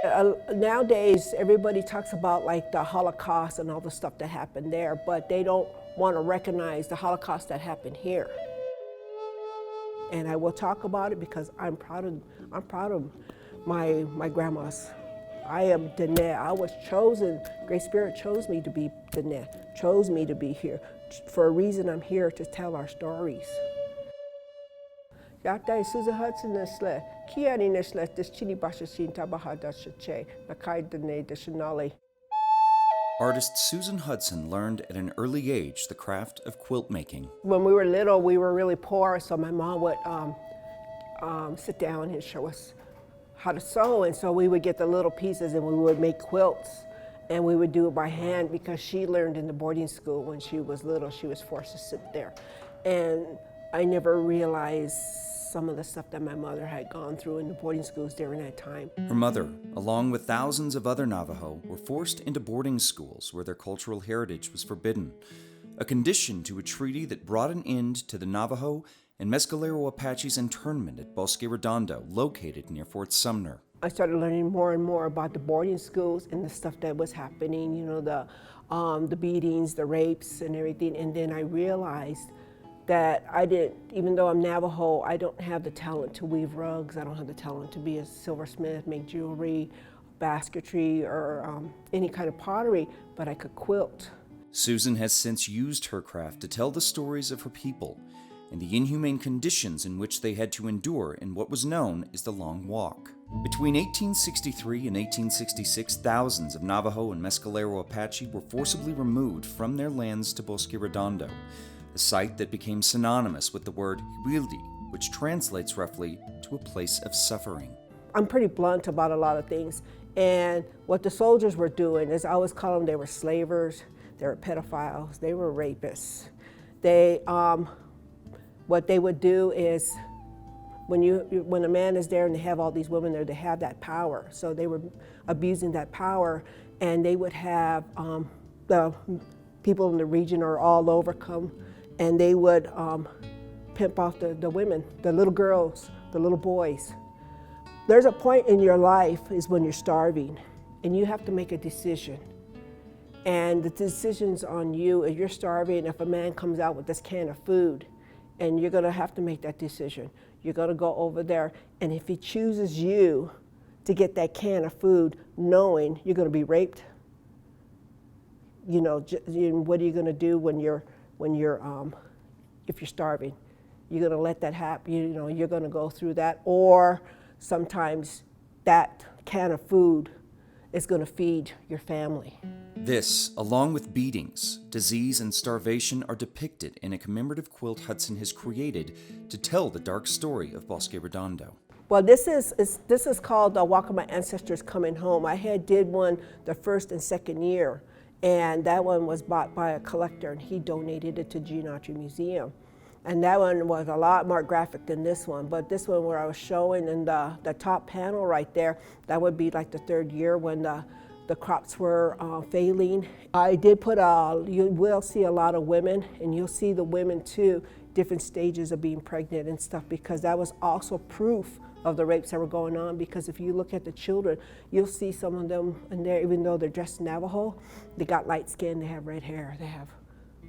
Nowadays, everybody talks about like the Holocaust and all the stuff that happened there, but they don't want to recognize the Holocaust that happened here. And I will talk about it because I'm proud of my grandmas. I am Dene. I was chosen. Great Spirit chose me to be Dene, chose me to be here. For a reason, I'm here to tell our stories. Yata Susan Hudson nesle, kiani nesle deschini bashasin tabahada shache, nakai Dene deshanali. Artist Susan Hudson learned at an early age the craft of quilt making. When we were little, we were really poor, so my mom would sit down and show us how to sew, and so we would get the little pieces and we would make quilts, and we would do it by hand because she learned in the boarding school when she was little. She was forced to sit there, and I never realized some of the stuff that my mother had gone through in the boarding schools during that time. Her mother, along with thousands of other Navajo, were forced into boarding schools where their cultural heritage was forbidden, a condition to a treaty that brought an end to the Navajo and Mescalero Apache's internment at Bosque Redondo, located near Fort Sumner. I started learning more and more about the boarding schools and the stuff that was happening, you know, the beatings, the rapes and everything, and then I realized that even though I'm Navajo, I don't have the talent to weave rugs. I don't have the talent to be a silversmith, make jewelry, basketry, or any kind of pottery, but I could quilt. Susan has since used her craft to tell the stories of her people and the inhumane conditions in which they had to endure in what was known as the Long Walk. Between 1863 and 1866, thousands of Navajo and Mescalero Apache were forcibly removed from their lands to Bosque Redondo, a site that became synonymous with the word Wildi, which translates roughly to a place of suffering. I'm pretty blunt about a lot of things, and what the soldiers were doing is I always call them, they were slavers, they were pedophiles, they were rapists. What they would do is when a man is there and they have all these women there, they have that power. So they were abusing that power, and they would have the people in the region or all over come, and they would pimp off the women, the little girls, the little boys. There's a point in your life is when you're starving, and you have to make a decision. And the decision's on you. If you're starving, if a man comes out with this can of food, and you're gonna have to make that decision. You're gonna go over there, and if he chooses you to get that can of food, knowing you're gonna be raped, you know, what are you gonna do if you're starving? You're gonna let that happen, you know, you're gonna go through that, or sometimes that can of food is gonna feed your family. This, along with beatings, disease, and starvation, are depicted in a commemorative quilt Hudson has created to tell the dark story of Bosque Redondo. Well, this is called Walk of My Ancestors Coming Home. I did one the first and second year, and that one was bought by a collector, and he donated it to Genealogy Museum. And that one was a lot more graphic than this one, but this one where I was showing in the top panel right there, that would be like the third year when the crops were failing. I did put you will see a lot of women, and you'll see the women too, different stages of being pregnant and stuff, because that was also proof of the rapes that were going on. Because if you look at the children, you'll see some of them in there, even though they're dressed Navajo, they got light skin, they have red hair, they have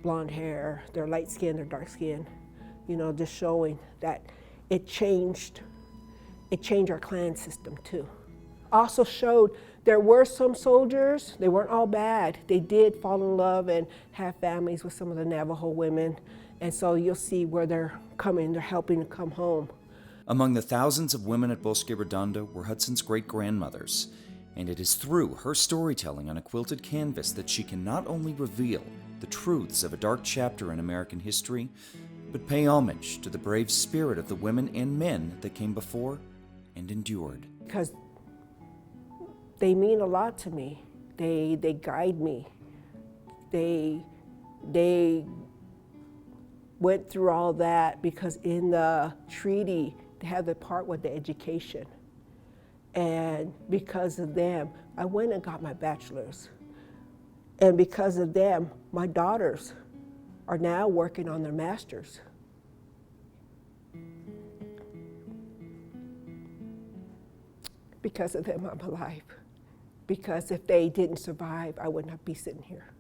blonde hair, they're light skin, they're dark skin. You know, just showing that it changed our clan system too. Also showed there were some soldiers, they weren't all bad. They did fall in love and have families with some of the Navajo women. And so you'll see where they're helping to come home. Among the thousands of women at Bosque Redondo were Hudson's great-grandmothers, and it is through her storytelling on a quilted canvas that she can not only reveal the truths of a dark chapter in American history, but pay homage to the brave spirit of the women and men that came before and endured. Because they mean a lot to me. They guide me. They went through all that because in the treaty, they had the part with the education. And because of them, I went and got my bachelor's. And because of them, my daughters are now working on their masters. Because of them, I'm alive. because if they didn't survive, I would not be sitting here.